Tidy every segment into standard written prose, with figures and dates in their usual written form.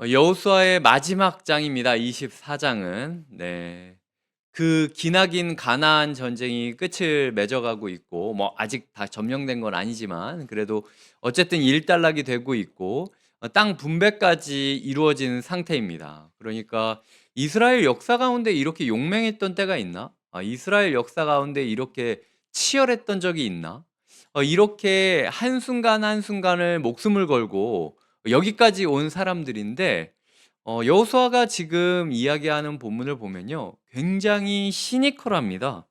여호수아의 마지막 장입니다. 24장은. 네. 그 기나긴 가나안 전쟁이 끝을 맺어가고 있고 뭐 아직 다 점령된 건 아니지만 그래도 어쨌든 일단락이 되고 있고 땅 분배까지 이루어진 상태입니다. 그러니까 이스라엘 역사 가운데 이렇게 용맹했던 때가 있나? 이스라엘 역사 가운데 이렇게 치열했던 적이 있나? 이렇게 한순간 한순간을 목숨을 걸고 여기까지 온 사람들인데 여호수아가 지금 이야기하는 본문을 보면요, 굉장히 시니컬합니다.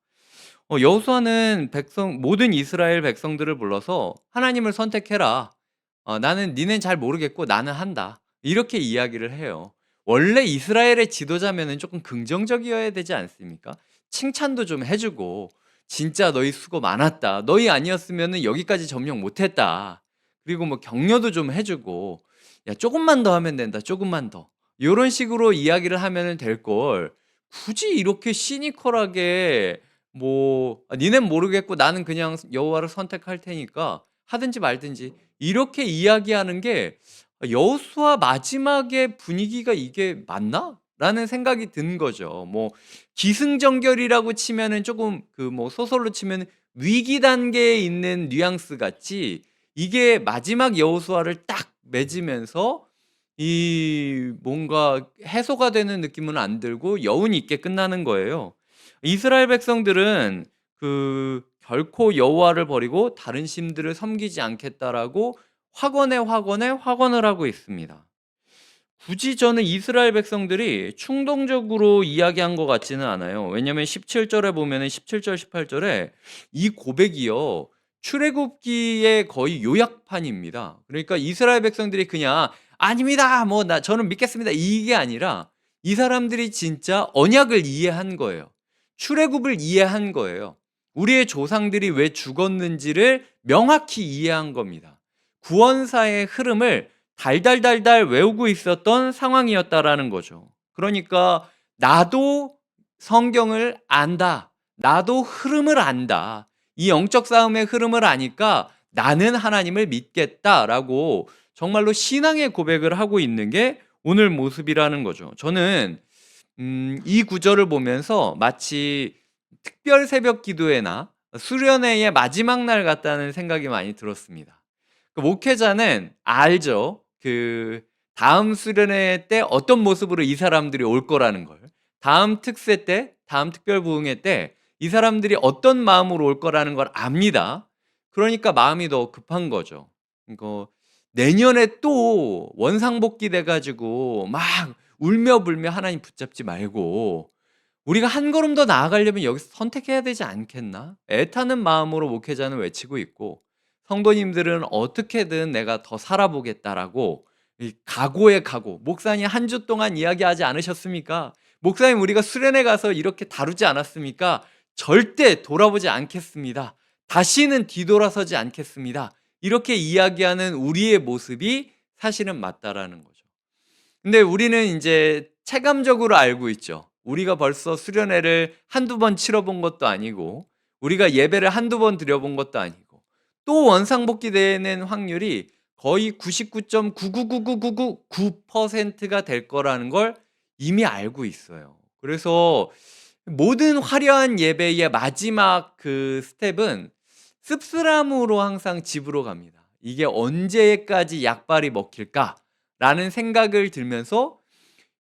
여호수아는 백성 모든 이스라엘 백성들을 불러서 "하나님을 선택해라. 나는 니는 잘 모르겠고 나는 한다." 이렇게 이야기를 해요. 원래 이스라엘의 지도자면은 조금 긍정적이어야 되지 않습니까? 칭찬도 좀 해 주고 "진짜 너희 수고 많았다. 너희 아니었으면은 여기까지 점령 못 했다." 그리고 뭐 격려도 좀 해 주고 "야 조금만 더 하면 된다. 조금만 더." 요런 식으로 이야기를 하면은 될 걸 굳이 이렇게 시니컬하게 뭐 "니넨 모르겠고 나는 그냥 여호와를 선택할 테니까 하든지 말든지." 이렇게 이야기하는 게 '여호수아 마지막의 분위기가 이게 맞나?'라는 생각이 든 거죠. 뭐 기승전결이라고 치면은 쪼금 그 뭐 소설로 치면은 위기 단계에 있는 뉘앙스 같지, 이게 마지막 여호수아를 딱 맺으면서 이 뭔가 해소가 되는 느낌은 안 들고 여운 있게 끝나는 거예요. 이스라엘 백성들은 그 결코 여호와를 버리고 다른 신들을 섬기지 않겠다라고 확언을 하고 있습니다. 굳이 저는 이스라엘 백성들이 충동적으로 이야기한 것 같지는 않아요. 왜냐하면 17절에 보면은 17절 18절에 이 고백이요, 출애굽기의 거의 요약판입니다. 그러니까 이스라엘 백성들이 그냥 "아닙니다. 뭐 저는 믿겠습니다." 이게 아니라 이 사람들이 진짜 언약을 이해한 거예요. 출애굽을 이해한 거예요. 우리의 조상들이 왜 죽었는지를 명확히 이해한 겁니다. 구원사의 흐름을 달달달달 외우고 있었던 상황이었다라는 거죠. 그러니까 '나도 성경을 안다. 나도 흐름을 안다. 이 영적 싸움의 흐름을 아니까 나는 하나님을 믿겠다.'라고 정말로 신앙의 고백을 하고 있는 게 오늘 모습이라는 거죠. 저는 이 구절을 보면서 마치 특별 새벽 기도회나 수련회의 마지막 날 같다는 생각이 많이 들었습니다. 그 목회자는 알죠. 그 다음 수련회 때 어떤 모습으로 이 사람들이 올 거라는 걸. 다음 특세 때, 다음 특별 부흥회 때 이 사람들이 어떤 마음으로 올 거라는 걸 압니다. 그러니까 마음이 더 급한 거죠. 이거 내년에 또 원상복귀 돼 가지고 막 울며불며 하나님 붙잡지 말고 우리가 한 걸음 더 나아가려면 여기서 선택해야 되지 않겠나? 애타는 마음으로 목회자는 외치고 있고, 성도님들은 어떻게든 '내가 더 살아보겠다.'라고 이 각오의 각오. 목사님 한 주 동안 이야기하지 않으셨습니까? 목사님 우리가 수련회 가서 이렇게 다루지 않았습니까? "절대 돌아보지 않겠습니다. 다시는 뒤돌아서지 않겠습니다." 이렇게 이야기하는 우리의 모습이 사실은 맞다라는 거죠. 근데 우리는 인제 체감적으로 알고 있죠. 우리가 벌써 수련회를 한두 번 치러 본 것도 아니고 우리가 예배를 한두 번 드려 본 것도 아니고 또 원상복귀 되는 확률이 거의 99.9999999%가 될 거라는 걸 이미 알고 있어요. 그래서 모든 화려한 예배의 마지막 그 스텝은 씁쓸함으로 항상 집으로 갑니다. '이게 언제까지 약발이 먹힐까?'라는 생각을 들면서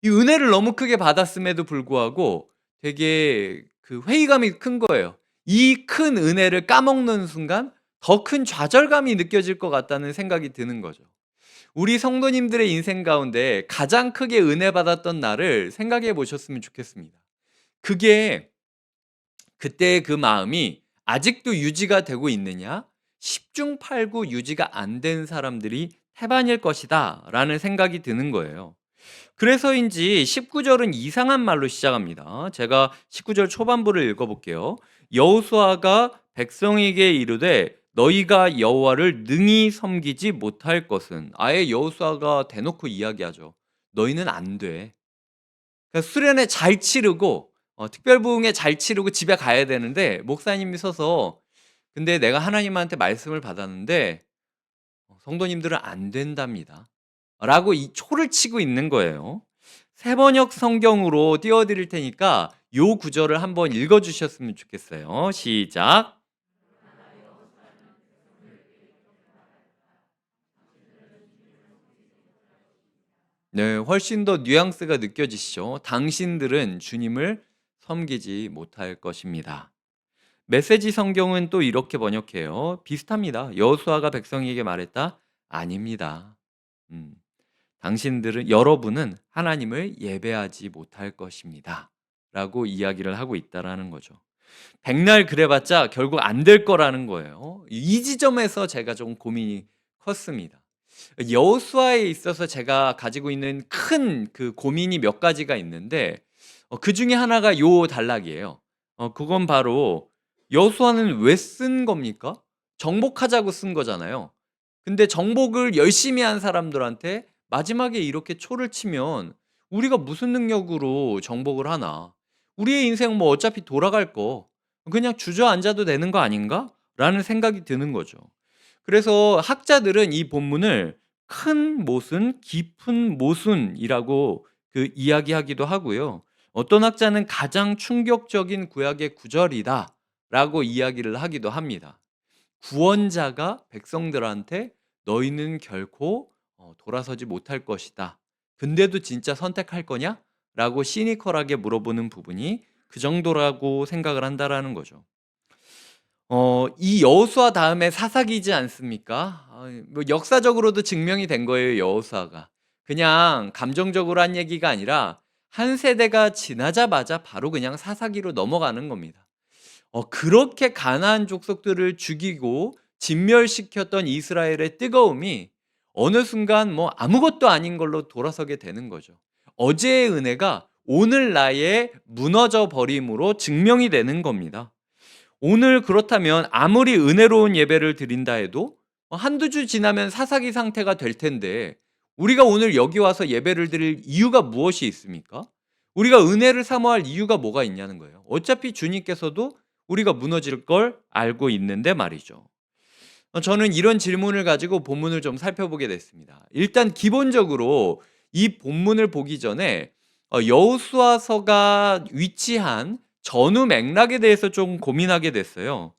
이 은혜를 너무 크게 받았음에도 불구하고 되게 그 회의감이 큰 거예요. 이 큰 은혜를 까먹는 순간 더 큰 좌절감이 느껴질 것 같다는 생각이 드는 거죠. 우리 성도님들의 인생 가운데 가장 크게 은혜 받았던 날을 생각해 보셨으면 좋겠습니다. 그게 그때의 그 마음이 아직도 유지가 되고 있느냐? 10중 8구 유지가 안 된 사람들이 태반일 것이다라는 생각이 드는 거예요. 그래서인지 19절은 이상한 말로 시작합니다. 제가 19절 초반부를 읽어 볼게요. 여호수아가 백성에게 이르되 너희가 여호와를 능히 섬기지 못할 것은, 아예 여호수아가 대놓고 이야기하죠. 너희는 안 돼. 그러니까 수련회 잘 치르고 특별 부흥회 잘 치르고 집에 가야 되는데 목사님이 서서 근데 내가 하나님한테 말씀을 받았는데 성도님들은 안 된답니다. 라고 이 초를 치고 있는 거예요. 세번역 성경으로 띄워드릴 테니까 요 구절을 한번 읽어주셨으면 좋겠어요. 시작. 네, 훨씬 더 뉘앙스가 느껴지시죠? 당신들은 주님을 섬기지 못할 것입니다. 메시지 성경은 또 이렇게 번역해요. 비슷합니다. 여호수아가 백성에게 말했다? 아닙니다. 음, 여러분은 하나님을 예배하지 못할 것입니다. 라고 이야기를 하고 있다라는 거죠. 백날 그래봤자 결국 안 될 거라는 거예요. 이 지점에서 제가 좀 고민이 컸습니다. 여호수아에 있어서 제가 가지고 있는 큰 그 고민이 몇 가지가 있는데 그 중에 하나가 요 단락이에요. 그건 바로 여호수아는 왜 쓴 겁니까? 정복하자고 쓴 거잖아요. 근데 정복을 열심히 한 사람들한테 마지막에 이렇게 초를 치면 우리가 무슨 능력으로 정복을 하나? 우리의 인생 뭐 어차피 돌아갈 거 그냥 주저앉아도 되는 거 아닌가? 라는 생각이 드는 거죠. 그래서 학자들은 이 본문을 큰 모순, 깊은 모순이라고 그 이야기하기도 하고요. 어떤 학자는 가장 충격적인 구약의 구절이다라고 이야기를 하기도 합니다. 구원자가 백성들한테 너희는 결코 돌아서지 못할 것이다. 근데도 진짜 선택할 거냐? 라고 시니컬하게 물어보는 부분이 그 정도라고 생각을 한다라는 거죠. 이 여호수아 다음에 사사기지 않습니까? 뭐 역사적으로도 증명이 된 거예요, 여호수아가. 그냥 감정적으로 한 얘기가 아니라 한 세대가 지나자마자 바로 그냥 사사기로 넘어가는 겁니다. 그렇게 가나안 족속들을 죽이고 진멸시켰던 이스라엘의 뜨거움이 어느 순간 뭐 아무것도 아닌 걸로 돌아서게 되는 거죠. 어제의 은혜가 오늘 나의 무너져 버림으로 증명이 되는 겁니다. 오늘 그렇다면 아무리 은혜로운 예배를 드린다 해도 한두 주 지나면 사사기 상태가 될 텐데 우리가 오늘 여기 와서 예배를 드릴 이유가 무엇이 있습니까? 우리가 은혜를 사모할 이유가 뭐가 있냐는 거예요. 어차피 주님께서도 우리가 무너질 걸 알고 있는데 말이죠. 저는 이런 질문을 가지고 본문을 좀 살펴보게 됐습니다. 일단 기본적으로 이 본문을 보기 전에 여호수아서가 위치한 전후 맥락에 대해서 좀 고민하게 됐어요.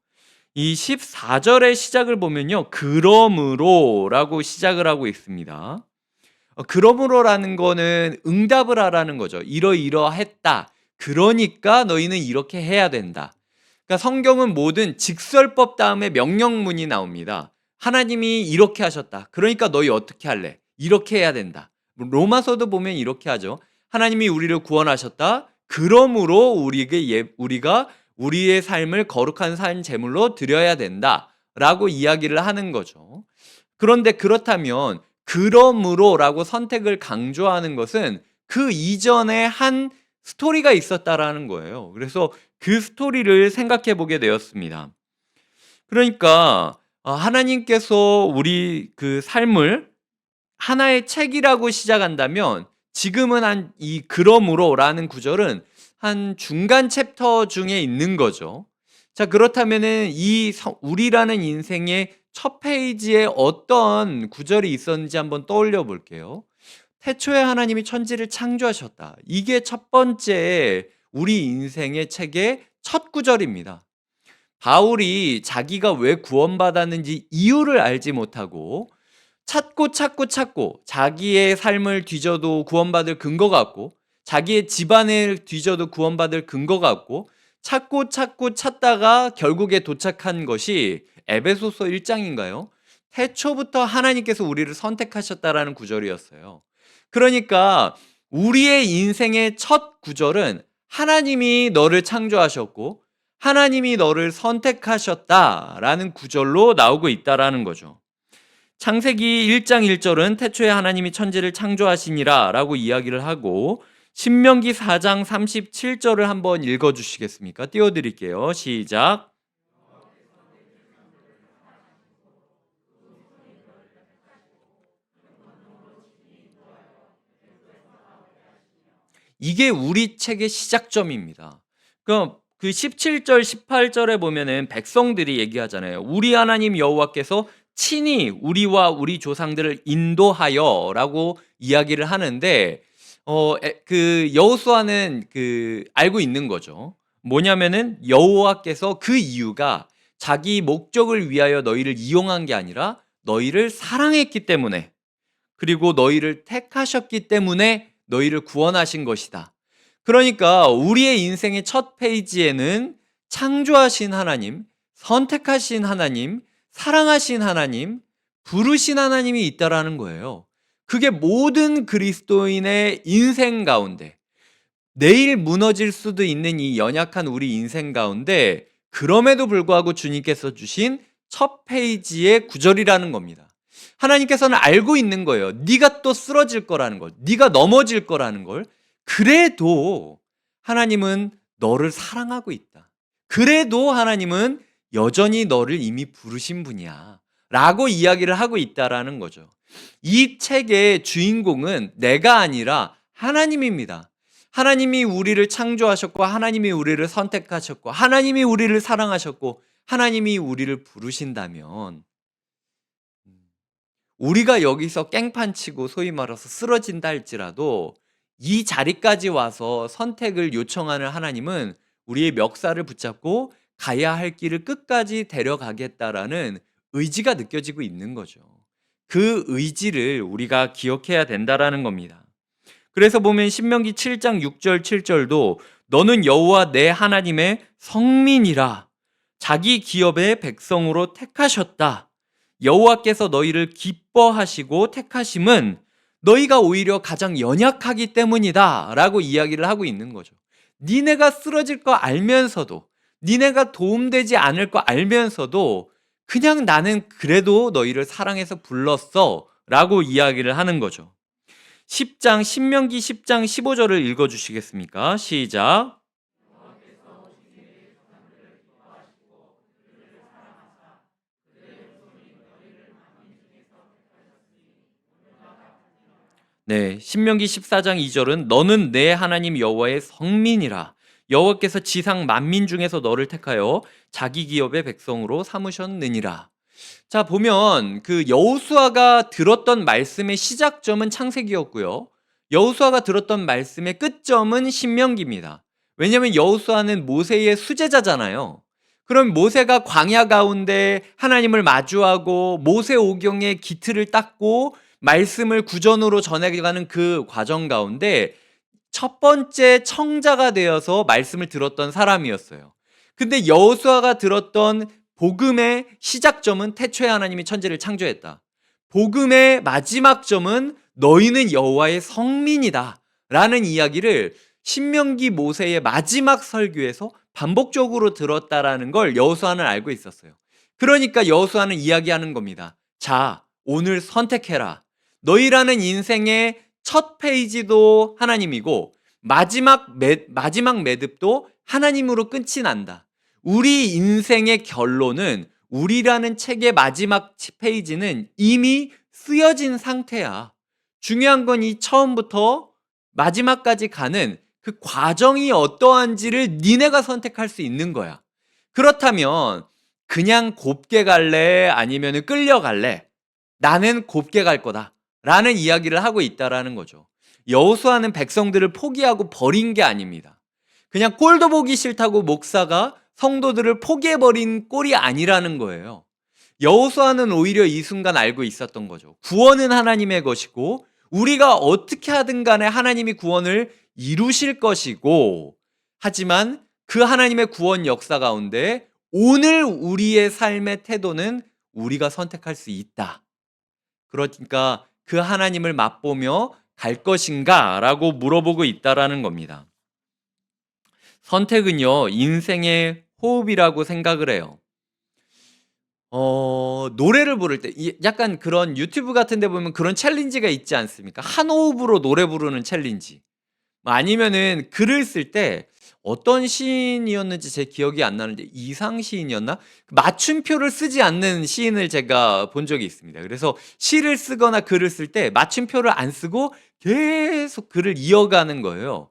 이 14절의 시작을 보면요. 그러므로라고 시작을 하고 있습니다. 그러므로라는 거는 응답을 하라는 거죠. 이러이러했다. 그러니까 너희는 이렇게 해야 된다. 그러니까 성경은 모든 직설법 다음에 명령문이 나옵니다. 하나님이 이렇게 하셨다. 그러니까 너희 어떻게 할래? 이렇게 해야 된다. 로마서도 보면 이렇게 하죠. 하나님이 우리를 구원하셨다. 그러므로 우리가 우리의 삶을 거룩한 삶 제물로 드려야 된다. 라고 이야기를 하는 거죠. 그런데 그렇다면 그러므로라고 선택을 강조하는 것은 그 이전에 한 스토리가 있었다라는 거예요. 그래서 그 스토리를 생각해 보게 되었습니다. 그러니까 하나님께서 우리 그 삶을 하나의 책이라고 시작한다면 지금은 한 이 그러므로라는 구절은 한 중간 챕터 중에 있는 거죠. 자, 그렇다면은 우리라는 인생의 첫 페이지에 어떤 구절이 있었는지 한번 떠올려 볼게요. 태초에 하나님이 천지를 창조하셨다. 이게 첫 번째 우리 인생의 책의 첫 구절입니다. 바울이 자기가 왜 구원받았는지 이유를 알지 못하고 찾고 자기의 삶을 뒤져도 구원받을 근거가 없고 자기의 집안을 뒤져도 구원받을 근거가 없고 찾고 찾다가 결국에 도착한 것이 에베소서 1장인가요? 태초부터 하나님께서 우리를 선택하셨다라는 구절이었어요. 그러니까 우리의 인생의 첫 구절은 하나님이 너를 창조하셨고 하나님이 너를 선택하셨다라는 구절로 나오고 있다라는 거죠. 창세기 1장 1절은 태초에 하나님이 천지를 창조하시니라 라고 이야기를 하고 신명기 4장 37절을 한번 읽어주시겠습니까? 띄워드릴게요. 시작. 이게 우리 책의 시작점입니다. 그 17절, 18절에 보면은 백성들이 얘기하잖아요. 우리 하나님 여호와께서 친히 우리와 우리 조상들을 인도하여라고 이야기를 하는데 그 여호수아는 알고 있는 거죠. 뭐냐면은 여호와께서 그 이유가 자기 목적을 위하여 너희를 이용한 게 아니라 너희를 사랑했기 때문에, 그리고 너희를 택하셨기 때문에 너희를 구원하신 것이다. 그러니까 우리의 인생의 첫 페이지에는 창조하신 하나님, 선택하신 하나님, 사랑하신 하나님, 부르신 하나님이 있다라는 거예요. 그게 모든 그리스도인의 인생 가운데, 내일 무너질 수도 있는 이 연약한 우리 인생 가운데, 그럼에도 불구하고 주님께서 주신 첫 페이지의 구절이라는 겁니다. 하나님께서는 알고 있는 거예요. 네가 또 쓰러질 거라는 걸, 네가 넘어질 거라는 걸. 그래도 하나님은 너를 사랑하고 있다. 그래도 하나님은 여전히 너를 이미 부르신 분이야 라고 이야기를 하고 있다라는 거죠. 이 책의 주인공은 내가 아니라 하나님입니다. 하나님이 우리를 창조하셨고, 하나님이 우리를 선택하셨고, 하나님이 우리를 사랑하셨고, 하나님이 우리를 부르신다면 우리가 여기서 깽판 치고 소위 말해서 쓰러진다 할지라도 이 자리까지 와서 선택을 요청하는 하나님은 우리의 멱살을 붙잡고 가야 할 길을 끝까지 데려가겠다라는 의지가 느껴지고 있는 거죠. 그 의지를 우리가 기억해야 된다라는 겁니다. 그래서 보면 신명기 7장 6절 7절도 너는 여호와 내 하나님의 성민이라 자기 기업의 백성으로 택하셨다. 여호와께서 너희를 기뻐하시고 택하심은 너희가 오히려 가장 연약하기 때문이다 라고 이야기를 하고 있는 거죠. 니네가 쓰러질 거 알면서도, 니네가 도움되지 않을 거 알면서도 그냥 나는 그래도 너희를 사랑해서 불렀어 라고 이야기를 하는 거죠. 신명기 10장 15절을 읽어주시겠습니까? 시작. 네, 신명기 14장 2절은 너는 내 하나님 여호와의 성민이라. 여호와께서 지상 만민 중에서 너를 택하여 자기 기업의 백성으로 삼으셨느니라. 자, 보면 여호수아가 들었던 말씀의 시작점은 창세기였고요. 여호수아가 들었던 말씀의 끝점은 신명기입니다. 왜냐하면 여호수아는 모세의 수제자잖아요. 그럼 모세가 광야 가운데 하나님을 마주하고 모세 오경의 기틀을 닦고 말씀을 구전으로 전해가는 그 과정 가운데 첫 번째 청자가 되어서 말씀을 들었던 사람이었어요. 근데 여호수아가 들었던 복음의 시작점은 태초에 하나님이 천지를 창조했다. 복음의 마지막 점은 너희는 여호와의 성민이다 라는 이야기를 신명기 모세의 마지막 설교에서 반복적으로 들었다라는 걸 여호수아는 알고 있었어요. 그러니까 여호수아는 이야기하는 겁니다. 자, 오늘 선택해라. 너희라는 인생의 첫 페이지도 하나님이고 마지막 매듭도 하나님으로 끝이 난다. 우리 인생의 결론은, 우리라는 책의 마지막 페이지는 이미 쓰여진 상태야. 중요한 건 이 처음부터 마지막까지 가는 그 과정이 어떠한지를 니네가 선택할 수 있는 거야. 그렇다면 그냥 곱게 갈래? 아니면 끌려갈래? 나는 곱게 갈 거다 라는 이야기를 하고 있다라는 거죠. 여호수아는 백성들을 포기하고 버린 게 아닙니다. 그냥 꼴도 보기 싫다고 목사가 성도들을 포기해버린 꼴이 아니라는 거예요. 여호수아는 오히려 이 순간 알고 있었던 거죠. 구원은 하나님의 것이고 우리가 어떻게 하든 간에 하나님이 구원을 이루실 것이고, 하지만 그 하나님의 구원 역사 가운데 오늘 우리의 삶의 태도는 우리가 선택할 수 있다. 그러니까 그 하나님을 맛보며 갈 것인가? 라고 물어보고 있다라는 겁니다. 선택은요, 인생의 호흡이라고 생각을 해요. 노래를 부를 때, 약간 그런 유튜브 같은 데 보면 그런 챌린지가 있지 않습니까? 한 호흡으로 노래 부르는 챌린지. 아니면은 글을 쓸 때 어떤 시인이었는지 제 기억이 안 나는데 이상 시인이었나? 맞춤표를 쓰지 않는 시인을 제가 본 적이 있습니다. 그래서 시를 쓰거나 글을 쓸 때 맞춤표를 안 쓰고 계속 글을 이어가는 거예요.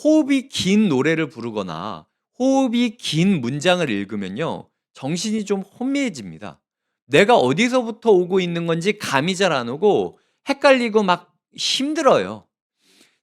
호흡이 긴 노래를 부르거나 호흡이 긴 문장을 읽으면요, 정신이 좀 혼미해집니다. 내가 어디서부터 오고 있는 건지 감이 잘 안 오고 헷갈리고 막 힘들어요.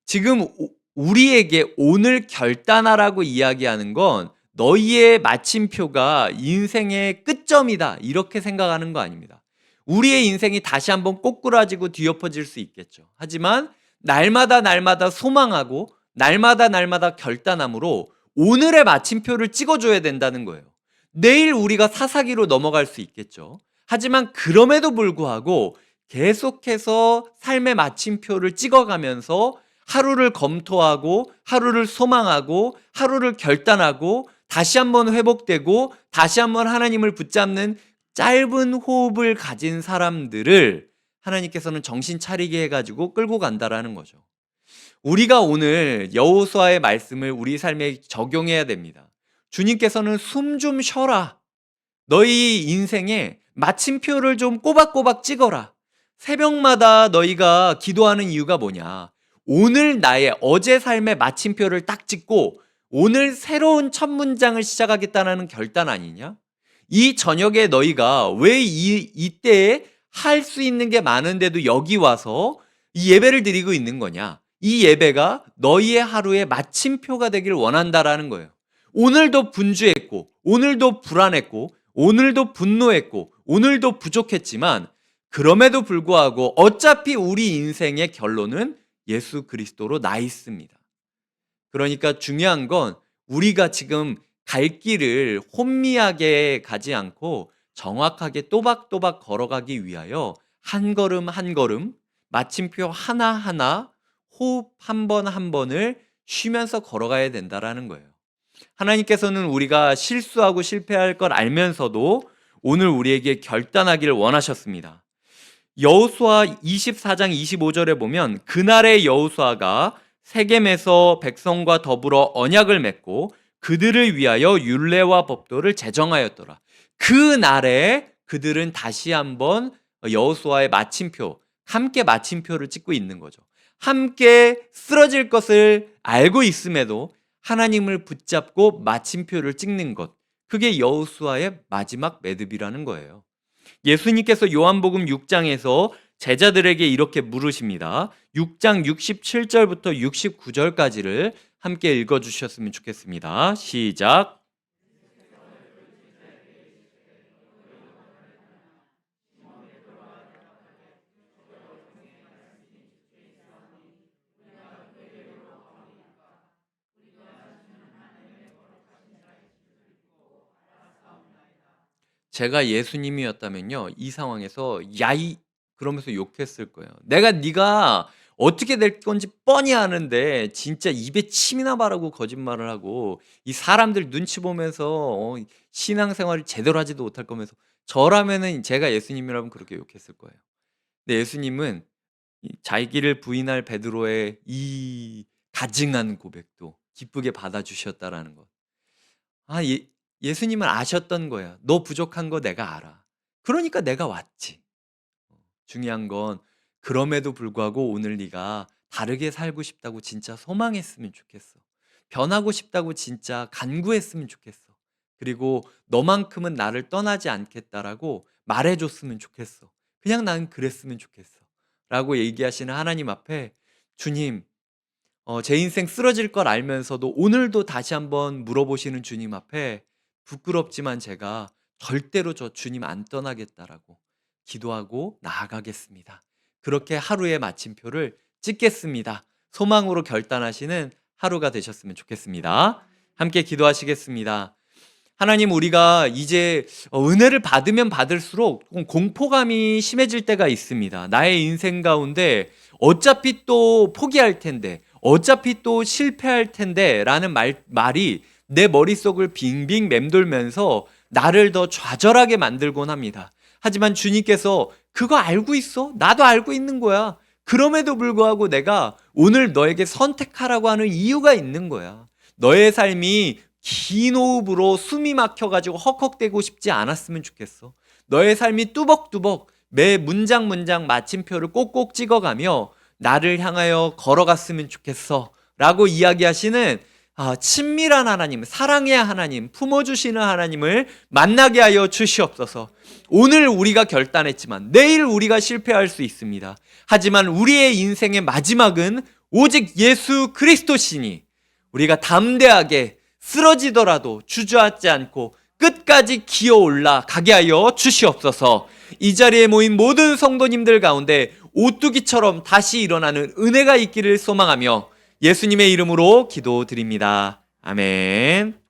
지금 우리에게 오늘 결단하라고 이야기하는 건 너희의 마침표가 인생의 끝점이다, 이렇게 생각하는 거 아닙니다. 우리의 인생이 다시 한번 꼬꾸라지고 뒤엎어질 수 있겠죠. 하지만 날마다 날마다 소망하고 날마다 날마다 결단함으로 오늘의 마침표를 찍어줘야 된다는 거예요. 내일 우리가 사사기로 넘어갈 수 있겠죠. 하지만 그럼에도 불구하고 계속해서 삶의 마침표를 찍어가면서 하루를 검토하고 하루를 소망하고 하루를 결단하고 다시 한번 회복되고 다시 한번 하나님을 붙잡는 짧은 호흡을 가진 사람들을 하나님께서는 정신 차리게 해가지고 끌고 간다라는 거죠. 우리가 오늘 여호수아의 말씀을 우리 삶에 적용해야 됩니다. 주님께서는 숨 좀 쉬어라. 너희 인생에 마침표를 좀 꼬박꼬박 찍어라. 새벽마다 너희가 기도하는 이유가 뭐냐? 오늘 나의 어제 삶의 마침표를 딱 찍고 오늘 새로운 첫 문장을 시작하겠다는 결단 아니냐? 이 저녁에 너희가 왜 이때에 할 수 있는 게 많은데도 여기 와서 이 예배를 드리고 있는 거냐? 이 예배가 너희의 하루의 마침표가 되길 원한다라는 거예요. 오늘도 분주했고, 오늘도 불안했고, 오늘도 분노했고, 오늘도 부족했지만 그럼에도 불구하고 어차피 우리 인생의 결론은 예수 그리스도로 나 있습니다. 그러니까 중요한 건 우리가 지금 갈 길을 혼미하게 가지 않고 정확하게 또박또박 걸어가기 위하여 한 걸음 한 걸음, 마침표 하나하나, 호흡 한 번 한 번을 쉬면서 걸어가야 된다라는 거예요. 하나님께서는 우리가 실수하고 실패할 걸 알면서도 오늘 우리에게 결단하기를 원하셨습니다. 여호수아 24장 25절에 보면 그날의 여호수아가 세겜에서 백성과 더불어 언약을 맺고 그들을 위하여 율례와 법도를 제정하였더라. 그날에 그들은 다시 한번 여호수아의 마침표, 함께 마침표를 찍고 있는 거죠. 함께 쓰러질 것을 알고 있음에도 하나님을 붙잡고 마침표를 찍는 것, 그게 여호수아의 마지막 매듭이라는 거예요. 예수님께서 요한복음 6장에서 제자들에게 이렇게 물으십니다. 6장 67절부터 69절까지를 함께 읽어주셨으면 좋겠습니다. 시작. 제가 예수님이었다면요, 이 상황에서 야이 그러면서 욕했을 거예요. 내가 네가 어떻게 될 건지 뻔히 아는데 진짜 입에 침이나 바르고 거짓말을 하고 이 사람들 눈치 보면서 신앙생활을 제대로 하지도 못할 거면서, 저라면은 제가 예수님이라면 그렇게 욕했을 거예요. 근데 예수님은 자기를 부인할 베드로의 이 가증한 고백도 기쁘게 받아주셨다라는 것. 예수님은 아셨던 거야. 너 부족한 거 내가 알아. 그러니까 내가 왔지. 중요한 건 그럼에도 불구하고 오늘 네가 다르게 살고 싶다고 진짜 소망했으면 좋겠어. 변하고 싶다고 진짜 간구했으면 좋겠어. 그리고 너만큼은 나를 떠나지 않겠다라고 말해줬으면 좋겠어. 그냥 난 그랬으면 좋겠어. 라고 얘기하시는 하나님 앞에, 주님, 제 인생 쓰러질 걸 알면서도 오늘도 다시 한번 물어보시는 주님 앞에 부끄럽지만 제가 절대로 저 주님 안 떠나겠다라고 기도하고 나아가겠습니다. 그렇게 하루의 마침표를 찍겠습니다. 소망으로 결단하시는 하루가 되셨으면 좋겠습니다. 함께 기도하시겠습니다. 하나님, 우리가 이제 은혜를 받으면 받을수록 공포감이 심해질 때가 있습니다. 나의 인생 가운데 어차피 또 포기할 텐데, 어차피 또 실패할 텐데 라는 말이 내 머릿속을 빙빙 맴돌면서 나를 더 좌절하게 만들곤 합니다. 하지만 주님께서 그거 알고 있어? 나도 알고 있는 거야. 그럼에도 불구하고 내가 오늘 너에게 선택하라고 하는 이유가 있는 거야. 너의 삶이 긴 호흡으로 숨이 막혀가지고 헉헉대고 싶지 않았으면 좋겠어. 너의 삶이 뚜벅뚜벅 매 문장 문장 마침표를 꼭꼭 찍어가며 나를 향하여 걸어갔으면 좋겠어 라고 이야기하시는 친밀한 하나님, 사랑의 하나님, 품어주시는 하나님을 만나게 하여 주시옵소서. 오늘 우리가 결단했지만 내일 우리가 실패할 수 있습니다. 하지만 우리의 인생의 마지막은 오직 예수 그리스도시니 우리가 담대하게 쓰러지더라도 주저앉지 않고 끝까지 기어올라 가게 하여 주시옵소서. 이 자리에 모인 모든 성도님들 가운데 오뚜기처럼 다시 일어나는 은혜가 있기를 소망하며 예수님의 이름으로 기도드립니다. 아멘.